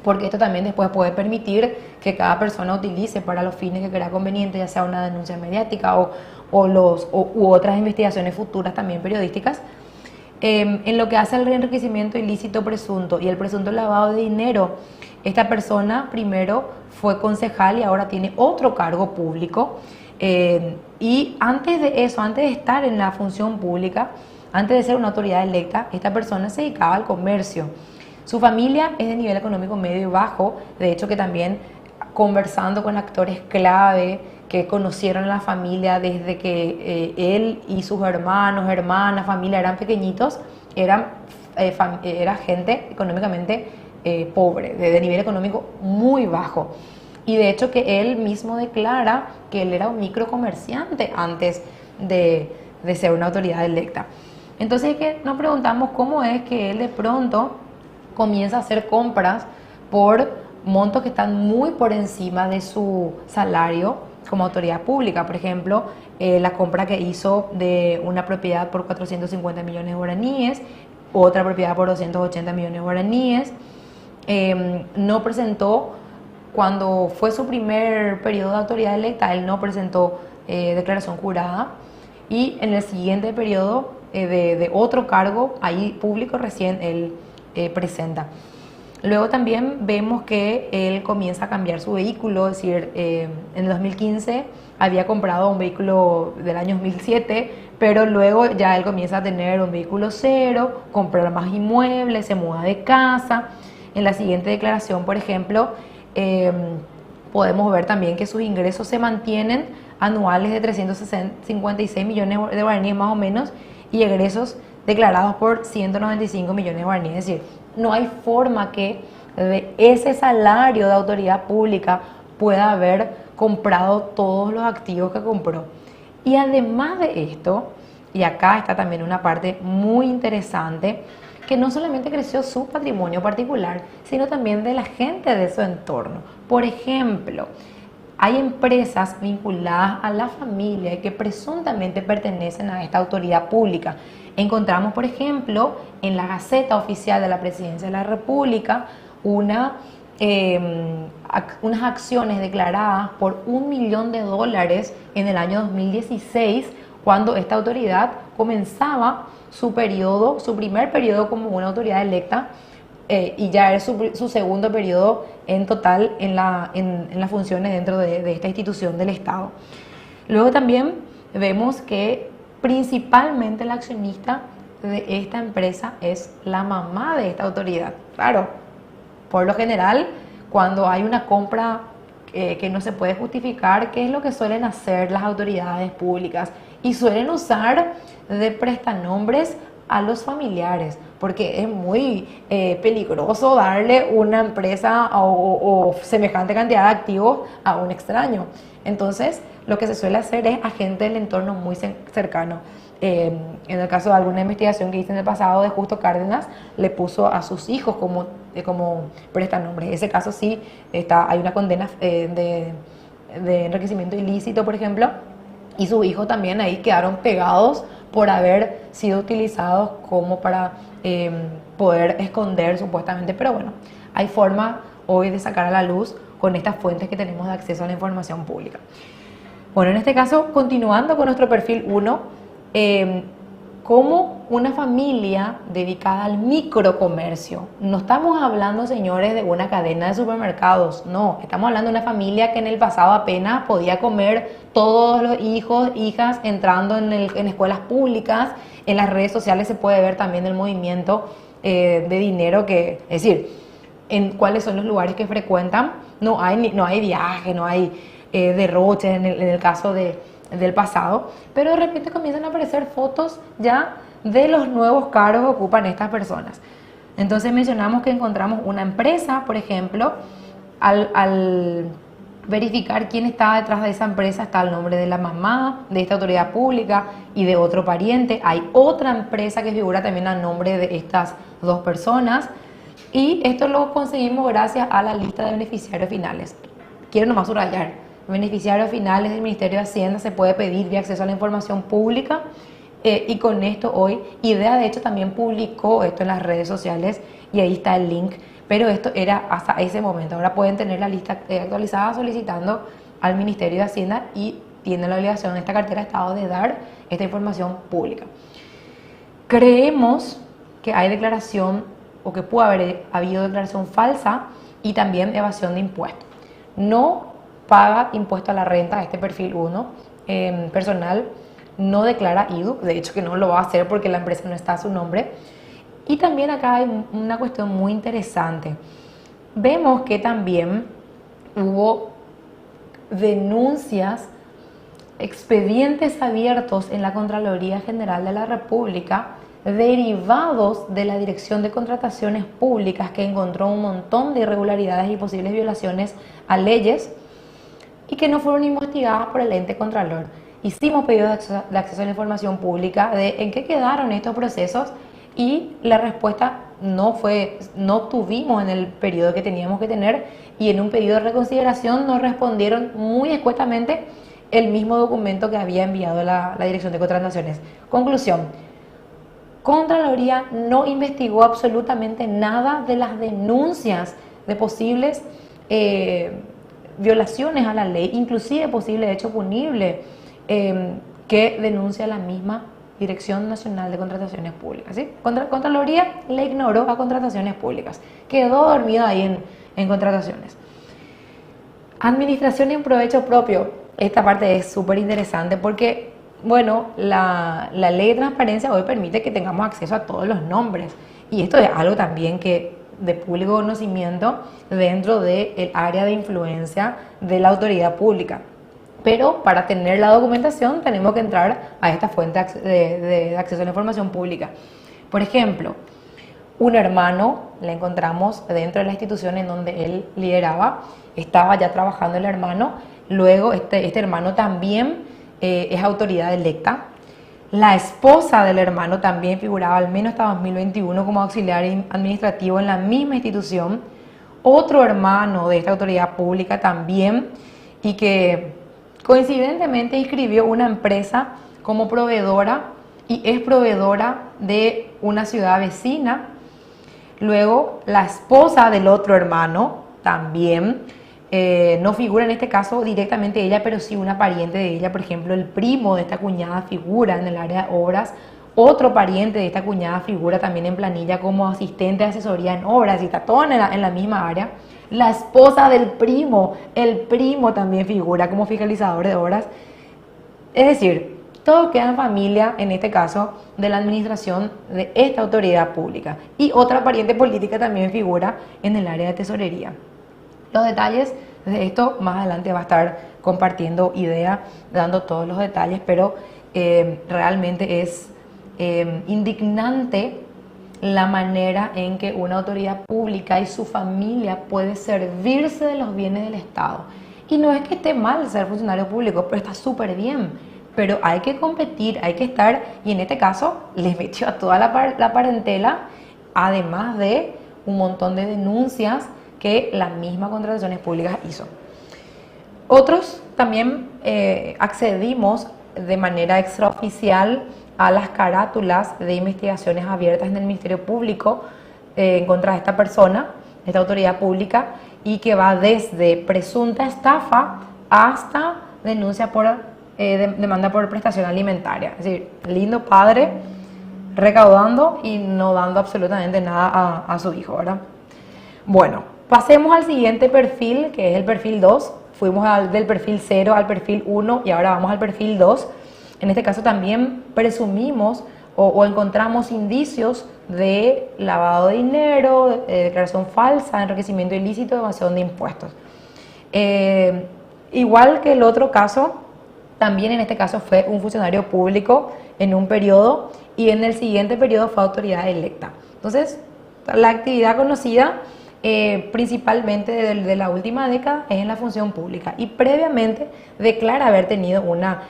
porque esto también después puede permitir que cada persona utilice para los fines que crea conveniente, ya sea una denuncia mediática u otras investigaciones futuras también periodísticas. En lo que hace al enriquecimiento ilícito presunto y el presunto lavado de dinero, esta persona primero fue concejal y ahora tiene otro cargo público. Y antes de eso, antes de estar en la función pública, antes de ser una autoridad electa, esta persona se dedicaba al comercio. Su familia es de nivel económico medio y bajo, de hecho que también conversando con actores clave que conocieron a la familia desde que él y sus hermanos, hermanas, familia eran pequeñitos, era gente económicamente pobre, de nivel económico muy bajo. Y de hecho que él mismo declara que él era un microcomerciante antes de ser una autoridad electa. Entonces que nos preguntamos cómo es que él de pronto comienza a hacer compras por montos que están muy por encima de su salario como autoridad pública. Por ejemplo, la compra que hizo de una propiedad por 450 millones de guaraníes, otra propiedad por 280 millones de guaraníes. No presentó, cuando fue su primer periodo de autoridad electa, él no presentó declaración jurada, y en el siguiente periodo de otro cargo, ahí público, recién él presenta. Luego también vemos que él comienza a cambiar su vehículo, es decir, en el 2015 había comprado un vehículo del año 2007, pero luego ya él comienza a tener un vehículo cero, comprar más inmuebles, se muda de casa. En la siguiente declaración, por ejemplo, podemos ver también que sus ingresos se mantienen anuales de 356 millones de guaraníes más o menos, y egresos declarados por 195 millones de guaraníes. Es decir, no hay forma que de ese salario de autoridad pública pueda haber comprado todos los activos que compró. Y además de esto, y acá está también una parte muy interesante, que no solamente creció su patrimonio particular, sino también de la gente de su entorno. Por ejemplo, hay empresas vinculadas a la familia y que presuntamente pertenecen a esta autoridad pública. Encontramos, por ejemplo, en la Gaceta Oficial de la Presidencia de la República unas acciones declaradas por $1 millón en el año 2016, cuando esta autoridad comenzaba su primer periodo como una autoridad electa, y ya era su segundo periodo en total en las funciones dentro de esta institución del Estado. Luego también vemos que principalmente el accionista de esta empresa es la mamá de esta autoridad. Claro, por lo general, cuando hay una compra que no se puede justificar, ¿qué es lo que suelen hacer las autoridades públicas? Y suelen usar de prestanombres a los familiares, porque es muy peligroso darle una empresa o semejante cantidad de activos a un extraño. Entonces, lo que se suele hacer es a gente del entorno muy cercano. En el caso de alguna investigación que hice en el pasado de Justo Cárdenas, le puso a sus hijos como prestanombres. En ese caso sí hay una condena de enriquecimiento ilícito, por ejemplo, y sus hijos también ahí quedaron pegados por haber sido utilizados como para poder esconder supuestamente. Pero bueno, hay forma hoy de sacar a la luz con estas fuentes que tenemos de acceso a la información pública. Bueno, en este caso, continuando con nuestro perfil 1, como una familia dedicada al microcomercio. No estamos hablando, señores, de una cadena de supermercados, no, estamos hablando de una familia que en el pasado apenas podía comer todos los hijos, hijas entrando en escuelas públicas. En las redes sociales se puede ver también el movimiento de dinero es decir, en cuáles son los lugares que frecuentan. No hay viaje, no hay derroche en el caso del pasado, pero de repente comienzan a aparecer fotos ya de los nuevos cargos que ocupan estas personas. Entonces mencionamos que encontramos una empresa, por ejemplo, al verificar quién está detrás de esa empresa está el nombre de la mamá de esta autoridad pública y de otro pariente. Hay otra empresa que figura también al nombre de estas dos personas, y esto lo conseguimos gracias a la lista de beneficiarios finales. Quiero nomás subrayar: beneficiarios finales del Ministerio de Hacienda se puede pedir vía acceso a la información pública, Y con esto hoy, IDEA de hecho también publicó esto en las redes sociales y ahí está el link, pero esto era hasta ese momento. Ahora pueden tener la lista actualizada solicitando al Ministerio de Hacienda y tienen la obligación de esta cartera de Estado de dar esta información pública. Creemos que hay declaración o que puede haber habido declaración falsa y también evasión de impuestos. No paga impuesto a la renta este perfil 1 personal, no declara IDU, de hecho que no lo va a hacer porque la empresa no está a su nombre. Y también acá hay una cuestión muy interesante. Vemos que también hubo denuncias, expedientes abiertos en la Contraloría General de la República derivados de la Dirección de Contrataciones Públicas, que encontró un montón de irregularidades y posibles violaciones a leyes y que no fueron investigadas por el ente Contralor. Hicimos pedido de acceso a la información pública de en qué quedaron estos procesos y la respuesta no tuvimos en el periodo que teníamos que tener, y en un pedido de reconsideración nos respondieron muy escuetamente el mismo documento que había enviado la Dirección de Contrataciones. Conclusión: Contraloría no investigó absolutamente nada de las denuncias de posibles violaciones a la ley, inclusive posible hecho punible que denuncia la misma Dirección Nacional de Contrataciones Públicas, ¿sí? Contraloría le ignoró a Contrataciones Públicas, quedó dormida ahí en contrataciones. Administración en provecho propio. Esta parte es súper interesante porque, bueno, la ley de transparencia hoy permite que tengamos acceso a todos los nombres, y esto es algo también que de público conocimiento dentro del área de influencia de la autoridad pública. Pero para tener la documentación tenemos que entrar a esta fuente de acceso a la información pública. Por ejemplo, un hermano le encontramos dentro de la institución en donde él lideraba, estaba ya trabajando el hermano, luego este hermano también es autoridad electa. La esposa del hermano también figuraba al menos hasta 2021 como auxiliar administrativo en la misma institución. Otro hermano de esta autoridad pública también, y que coincidentemente inscribió una empresa como proveedora y es proveedora de una ciudad vecina. Luego, la esposa del otro hermano también no figura en este caso directamente ella, pero sí una pariente de ella. Por ejemplo, el primo de esta cuñada figura en el área de obras. Otro pariente de esta cuñada figura también en planilla como asistente de asesoría en obras, y está todo en la misma área. La esposa del primo, el primo también figura como fiscalizador de obras. Es decir, todo queda en familia, en este caso, de la administración de esta autoridad pública. Y otra pariente política también figura en el área de tesorería. Los detalles de esto más adelante va a estar compartiendo IDEA, dando todos los detalles, pero realmente es indignante la manera en que una autoridad pública y su familia puede servirse de los bienes del Estado. Y no es que esté mal ser funcionario público, pero está súper bien. Pero hay que competir, hay que estar, y en este caso les metió a toda la parentela, además de un montón de denuncias que la misma Contrataciones Públicas hizo. Otros también accedimos de manera extraoficial a las carátulas de investigaciones abiertas en el Ministerio Público en contra de esta persona, de esta autoridad pública, y que va desde presunta estafa hasta denuncia por demanda por prestación alimentaria. Es decir, lindo padre recaudando y no dando absolutamente nada a su hijo, ¿verdad? Bueno, pasemos al siguiente perfil, que es el perfil 2. Fuimos del perfil 0 al perfil 1 y ahora vamos al perfil 2. En este caso también presumimos o encontramos indicios de lavado de dinero, declaración falsa, enriquecimiento ilícito, evasión de impuestos. Igual que el otro caso, también en este caso fue un funcionario público en un periodo y en el siguiente periodo fue autoridad electa. Entonces, la actividad conocida principalmente de la última década es en la función pública, y previamente declara haber tenido una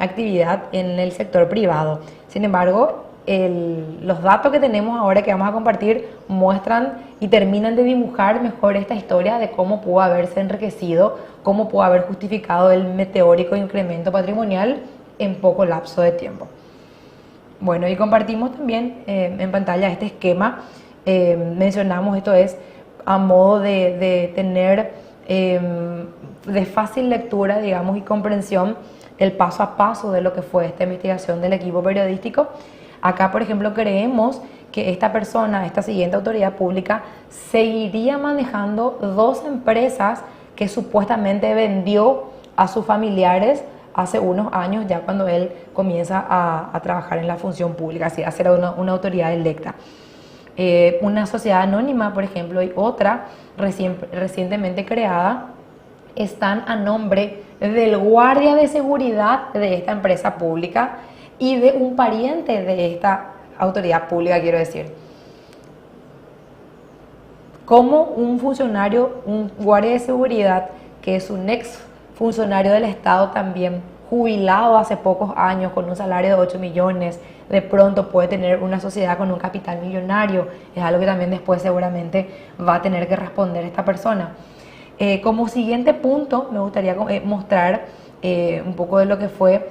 actividad en el sector privado. Sin embargo, los datos que tenemos ahora que vamos a compartir muestran y terminan de dibujar mejor esta historia de cómo pudo haberse enriquecido, cómo pudo haber justificado el meteórico incremento patrimonial en poco lapso de tiempo. Bueno, y compartimos también en pantalla este esquema. Mencionamos, esto es a modo de tener de fácil lectura, digamos, y comprensión el paso a paso de lo que fue esta investigación del equipo periodístico. Acá, por ejemplo, creemos que esta persona, esta siguiente autoridad pública, seguiría manejando 2 empresas que supuestamente vendió a sus familiares hace unos años, ya cuando él comienza a trabajar en la función pública, así a ser una autoridad electa. Una sociedad anónima, por ejemplo, y otra recientemente creada, están a nombre del guardia de seguridad de esta empresa pública y de un pariente de esta autoridad pública, quiero decir. Como un funcionario, un guardia de seguridad, que es un ex funcionario del Estado también, jubilado hace pocos años con un salario de 8 millones, de pronto puede tener una sociedad con un capital millonario. Es algo que también después seguramente va a tener que responder esta persona. Como siguiente punto, me gustaría mostrar un poco de lo que fue,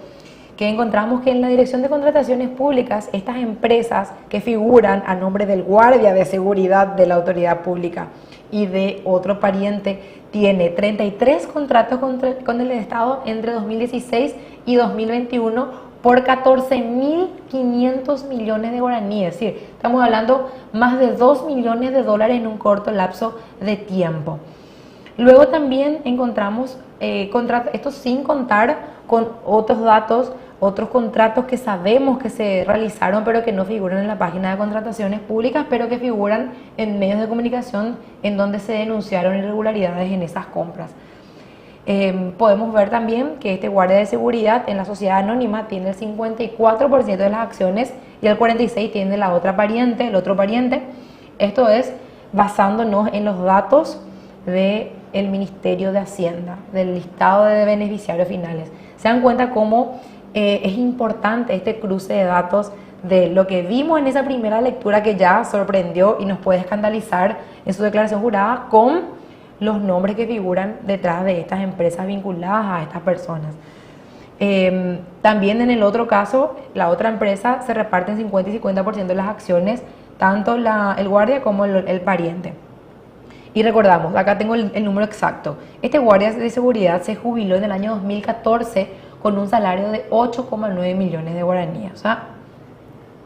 que encontramos que en la Dirección de Contrataciones Públicas, estas empresas que figuran a nombre del guardia de seguridad de la autoridad pública y de otro pariente, tiene 33 contratos con el Estado entre 2016 y 2021 por 14.500 millones de guaraníes. Es decir, estamos hablando más de 2 millones de dólares en un corto lapso de tiempo. Luego también encontramos esto sin contar con otros datos, otros contratos que sabemos que se realizaron pero que no figuran en la página de contrataciones públicas, pero que figuran en medios de comunicación en donde se denunciaron irregularidades en esas compras. Podemos ver también que este guardia de seguridad en la sociedad anónima tiene el 54% de las acciones y el 46% tiene la otra pariente, el otro pariente. Esto es basándonos en los datos del Ministerio de Hacienda, del listado de beneficiarios finales. Se dan cuenta cómo es importante este cruce de datos de lo que vimos en esa primera lectura, que ya sorprendió y nos puede escandalizar en su declaración jurada, con los nombres que figuran detrás de estas empresas vinculadas a estas personas. También en el otro caso, la otra empresa se reparten 50 y 50% de las acciones, tanto el guardia como el pariente. Y recordamos, acá tengo el número exacto. Este guardia de seguridad se jubiló en el año 2014 con un salario de 8,9 millones de guaraníes. O sea,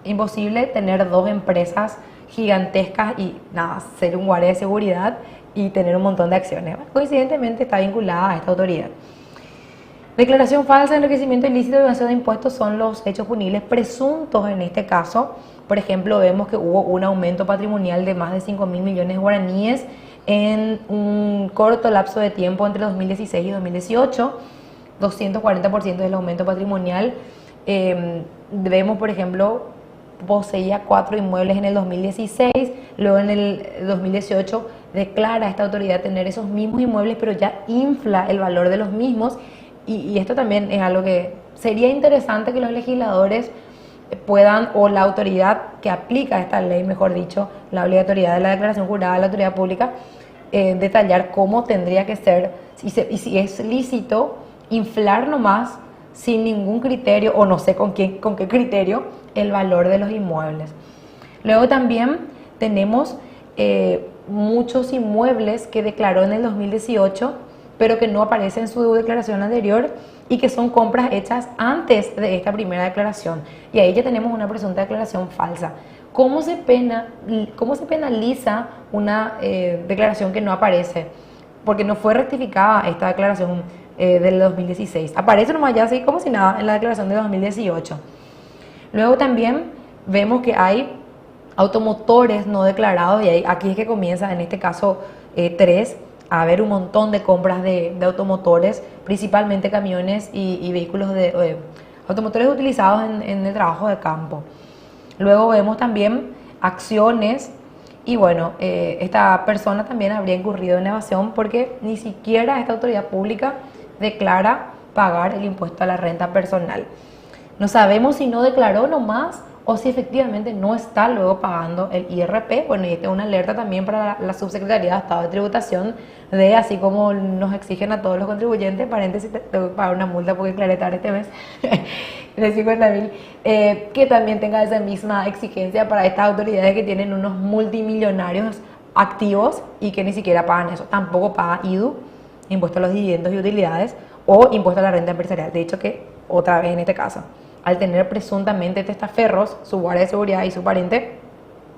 imposible tener 2 empresas gigantescas y nada, ser un guardia de seguridad y tener un montón de acciones. Coincidentemente está vinculada a esta autoridad. Declaración falsa, enriquecimiento ilícito y evasión de impuestos son los hechos punibles presuntos en este caso. Por ejemplo, vemos que hubo un aumento patrimonial de más de 5.000 millones de guaraníes en un corto lapso de tiempo entre 2016 y 2018, 240% del aumento patrimonial. Vemos, por ejemplo, poseía 4 inmuebles en el 2016, luego en el 2018 declara esta autoridad tener esos mismos inmuebles, pero ya infla el valor de los mismos, y esto también es algo que sería interesante que los legisladores puedan, o la autoridad que aplica esta ley, mejor dicho, la obligatoriedad de la declaración jurada de la autoridad pública, detallar cómo tendría que ser, y si es lícito inflar nomás sin ningún criterio, o no sé con qué criterio, el valor de los inmuebles. Luego también tenemos muchos inmuebles que declaró en el 2018, pero que no aparecen en su declaración anterior y que son compras hechas antes de esta primera declaración. Y ahí ya tenemos una presunta declaración falsa. ¿Cómo se penaliza una declaración que no aparece? Porque no fue rectificada esta declaración del 2016. Aparece nomás ya así como si nada en la declaración de 2018. Luego también vemos que hay automotores no declarados, y aquí es que comienza, en este caso 3, a haber un montón de compras de automotores, principalmente camiones y vehículos automotores utilizados en el trabajo de campo. Luego vemos también acciones, y bueno, esta persona también habría incurrido en evasión porque ni siquiera esta autoridad pública declara pagar el impuesto a la renta personal. No sabemos si no declaró nomás o si efectivamente no está luego pagando el IRP. Bueno, y esta es una alerta también para la Subsecretaría de Estado de Tributación, de así como nos exigen a todos los contribuyentes, paréntesis, tengo que pagar una multa porque declaré tarde este mes, de 50.000, que también tenga esa misma exigencia para estas autoridades que tienen unos multimillonarios activos y que ni siquiera pagan eso. Tampoco paga IDU, impuesto a los dividendos y utilidades, o impuesto a la renta empresarial. De hecho que, otra vez en este caso, al tener presuntamente testaferros, su guardia de seguridad y su pariente,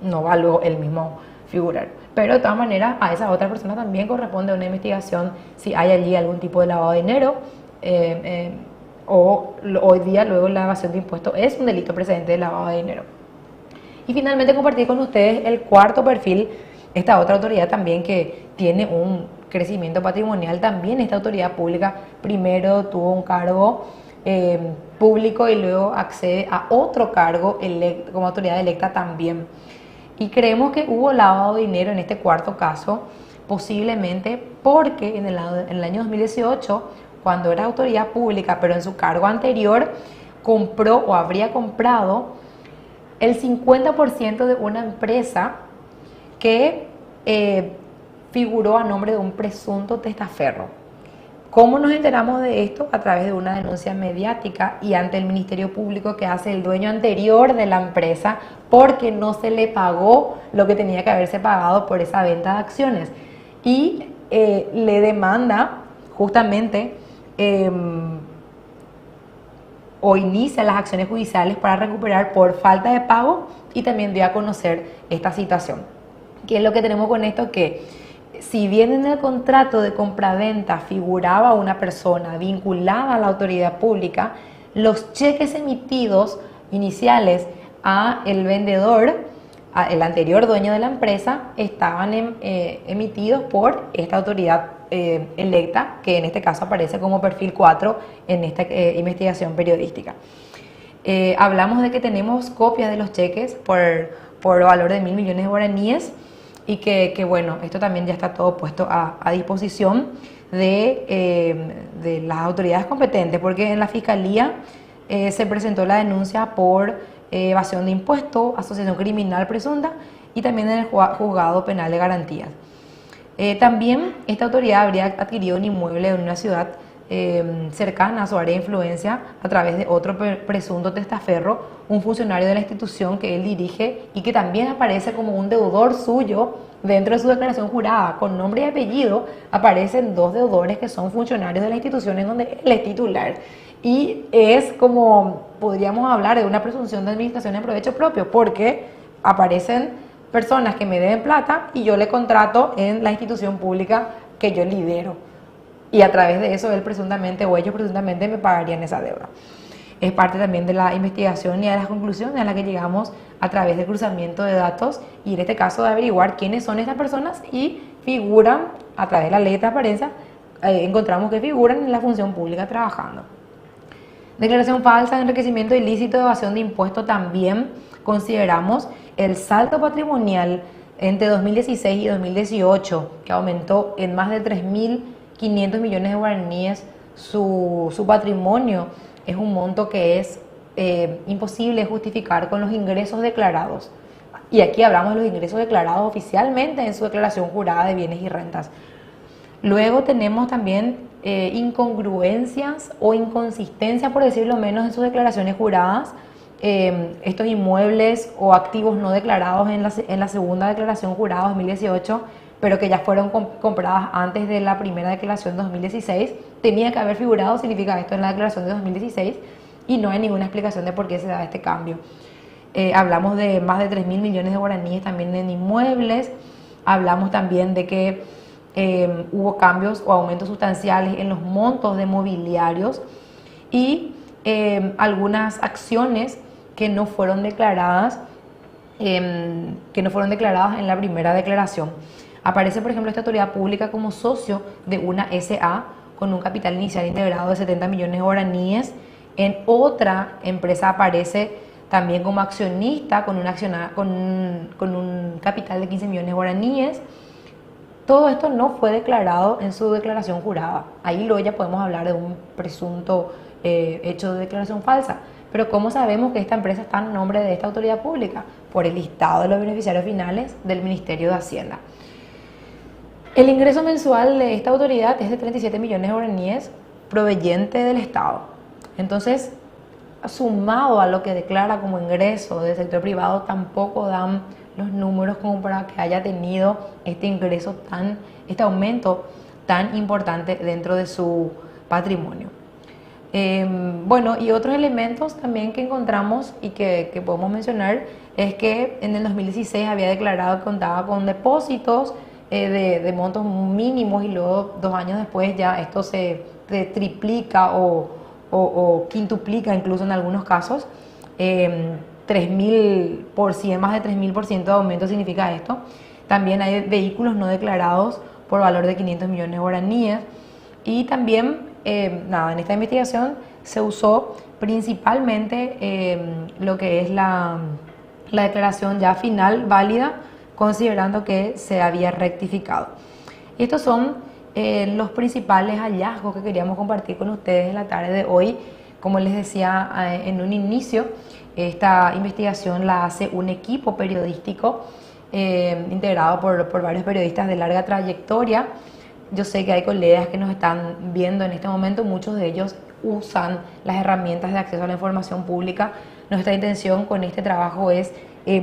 no va luego el mismo figurar. Pero de todas maneras, a esa otra persona también corresponde una investigación si hay allí algún tipo de lavado de dinero, o hoy día luego la evasión de impuestos es un delito precedente de lavado de dinero. Y finalmente compartir con ustedes el cuarto perfil, esta otra autoridad también que tiene un crecimiento patrimonial. También esta autoridad pública primero tuvo un cargo público y luego accede a otro cargo como autoridad electa también. Y creemos que hubo lavado de dinero en este cuarto caso, posiblemente porque en el año 2018, cuando era autoridad pública, pero en su cargo anterior, compró o habría comprado el 50% de una empresa que figuró a nombre de un presunto testaferro. ¿Cómo nos enteramos de esto? A través de una denuncia mediática y ante el Ministerio Público que hace el dueño anterior de la empresa porque no se le pagó lo que tenía que haberse pagado por esa venta de acciones. Y le demanda justamente o inicia las acciones judiciales para recuperar por falta de pago y también dio a conocer esta situación. ¿Qué es lo que tenemos con esto? Que si bien en el contrato de compraventa figuraba una persona vinculada a la autoridad pública, los cheques emitidos iniciales a el vendedor, el anterior dueño de la empresa, estaban emitidos por esta autoridad electa, que en este caso aparece como perfil 4 en esta investigación periodística. Hablamos de que tenemos copias de los cheques por valor de 1.000 millones de guaraníes y que bueno, esto también ya está todo puesto a disposición de las autoridades competentes, porque en la Fiscalía se presentó la denuncia por evasión de impuestos, asociación criminal presunta y también en el juzgado penal de garantías. También esta autoridad habría adquirido un inmueble en una ciudad cercana a su área de influencia a través de otro presunto testaferro, un funcionario de la institución que él dirige y que también aparece como un deudor suyo dentro de su declaración jurada. Con nombre y apellido aparecen dos deudores que son funcionarios de la institución en donde él es titular. Y es como, podríamos hablar de una presunción de administración en provecho propio, porque aparecen personas que me deben plata y yo le contrato en la institución pública que yo lidero. Y a través de eso él presuntamente o ellos presuntamente me pagarían esa deuda. Es parte también de la investigación y de las conclusiones a las que llegamos a través del cruzamiento de datos y en este caso de averiguar quiénes son estas personas y figuran a través de la ley de transparencia, encontramos que figuran en la función pública trabajando. Declaración falsa, enriquecimiento ilícito, evasión de impuestos. También consideramos el salto patrimonial entre 2016 y 2018 que aumentó en más de 3.500 millones de guaraníes su patrimonio. Es un monto que es imposible justificar con los ingresos declarados. Y aquí hablamos de los ingresos declarados oficialmente en su declaración jurada de bienes y rentas. Luego tenemos también incongruencias o inconsistencias, por decirlo menos, en sus declaraciones juradas. Estos inmuebles o activos no declarados en la segunda declaración jurada 2018, pero que ya fueron compradas antes de la primera declaración de 2016, tenía que haber figurado, significa esto, en la declaración de 2016 y no hay ninguna explicación de por qué se da este cambio. Hablamos de más de 3.000 millones de guaraníes también en inmuebles. Hablamos también de que hubo cambios o aumentos sustanciales en los montos de mobiliarios y algunas acciones que no fueron declaradas en la primera declaración. Aparece, por ejemplo, esta autoridad pública como socio de una SA con un capital inicial integrado de 70 millones de guaraníes. En otra empresa aparece también como accionista con un capital de 15 millones de guaraníes. Todo esto no fue declarado en su declaración jurada. Ahí luego ya podemos hablar de un presunto hecho de declaración falsa. Pero ¿cómo sabemos que esta empresa está en nombre de esta autoridad pública? Por el listado de los beneficiarios finales del Ministerio de Hacienda. El ingreso mensual de esta autoridad es de 37 millones de guaraníes proveniente del Estado. Entonces, sumado a lo que declara como ingreso del sector privado, tampoco dan los números como para que haya tenido este ingreso este aumento tan importante dentro de su patrimonio. Bueno, y otros elementos también que encontramos y que podemos mencionar es que en el 2016 había declarado que contaba con depósitos de montos mínimos, y luego 2 años después ya esto se triplica o quintuplica incluso en algunos casos. 3.000%, más de 3.000% de aumento significa esto. También hay vehículos no declarados por valor de 500 millones de guaraníes. Y también, en esta investigación se usó principalmente lo que es la declaración ya final válida, considerando que se había rectificado. Y estos son los principales hallazgos que queríamos compartir con ustedes en la tarde de hoy. Como les decía en un inicio, esta investigación la hace un equipo periodístico integrado por varios periodistas de larga trayectoria. Yo sé que hay colegas que nos están viendo en este momento, muchos de ellos usan las herramientas de acceso a la información pública. Nuestra intención con este trabajo es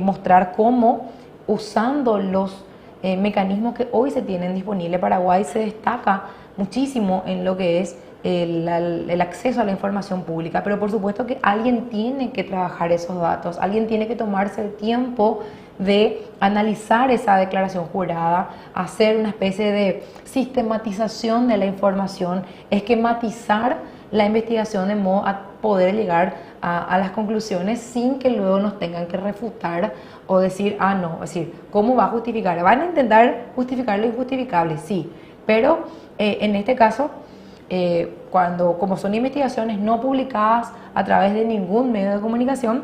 mostrar cómo, usando los mecanismos que hoy se tienen disponibles, Paraguay se destaca muchísimo en lo que es el acceso a la información pública, pero por supuesto que alguien tiene que trabajar esos datos, alguien tiene que tomarse el tiempo de analizar esa declaración jurada, hacer una especie de sistematización de la información, esquematizar la investigación de modo a poder llegar a las conclusiones sin que luego nos tengan que refutar o decir, no, es decir, ¿cómo va a justificar? Van a intentar justificar lo injustificable, sí, pero en este caso, como son investigaciones no publicadas a través de ningún medio de comunicación,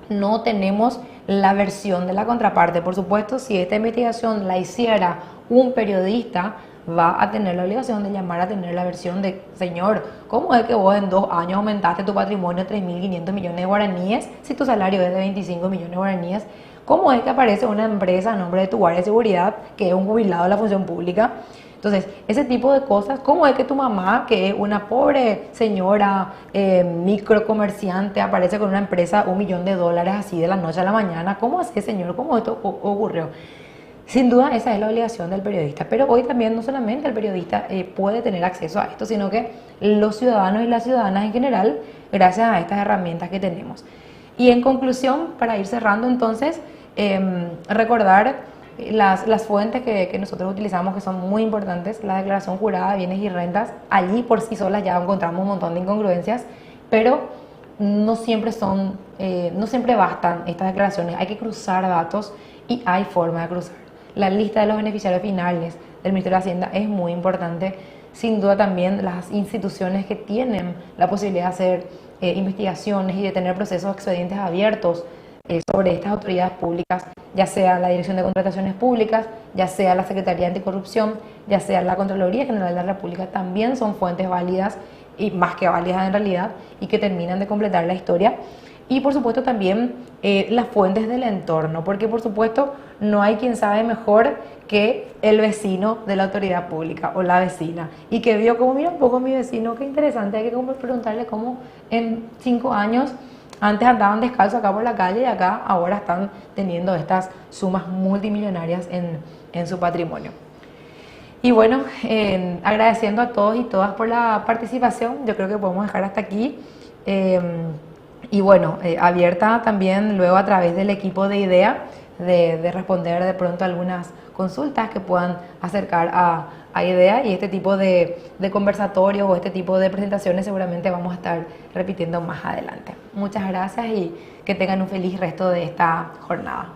no tenemos la versión de la contraparte. Por supuesto, si esta investigación la hiciera un periodista, va a tener la obligación de llamar a tener la versión de, señor, ¿cómo es que vos en 2 años aumentaste tu patrimonio 3.500 millones de guaraníes si tu salario es de 25 millones de guaraníes? ¿Cómo es que aparece una empresa a nombre de tu guardia de seguridad que es un jubilado de la función pública? Entonces, ese tipo de cosas, ¿cómo es que tu mamá, que es una pobre señora microcomerciante, aparece con una empresa $1 millón así de la noche a la mañana? ¿Cómo hace, señor? ¿Cómo esto ocurrió? Sin duda esa es la obligación del periodista, pero hoy también no solamente el periodista puede tener acceso a esto, sino que los ciudadanos y las ciudadanas en general, gracias a estas herramientas que tenemos. Y en conclusión, para ir cerrando entonces, recordar las fuentes que nosotros utilizamos, que son muy importantes. La declaración jurada de bienes y rentas, allí por sí solas ya encontramos un montón de incongruencias, pero no siempre bastan estas declaraciones, hay que cruzar datos y hay forma de cruzar. La lista de los beneficiarios finales del Ministerio de Hacienda es muy importante. Sin duda también las instituciones que tienen la posibilidad de hacer investigaciones y de tener procesos de expedientes abiertos sobre estas autoridades públicas, ya sea la Dirección de Contrataciones Públicas, ya sea la Secretaría Anticorrupción, ya sea la Contraloría General de la República, también son fuentes válidas y más que válidas en realidad, y que terminan de completar la historia. Y por supuesto también las fuentes del entorno, porque por supuesto no hay quien sabe mejor que el vecino de la autoridad pública o la vecina, y que vio como, mira un poco mi vecino, qué interesante, hay que preguntarle cómo en 5 años antes andaban descalzos acá por la calle y acá ahora están teniendo estas sumas multimillonarias en su patrimonio. Y bueno, agradeciendo a todos y todas por la participación, yo creo que podemos dejar hasta aquí. Y bueno, abierta también luego a través del equipo de IDEA de responder de pronto algunas consultas que puedan acercar a IDEA, y este tipo de conversatorios o este tipo de presentaciones seguramente vamos a estar repitiendo más adelante. Muchas gracias y que tengan un feliz resto de esta jornada.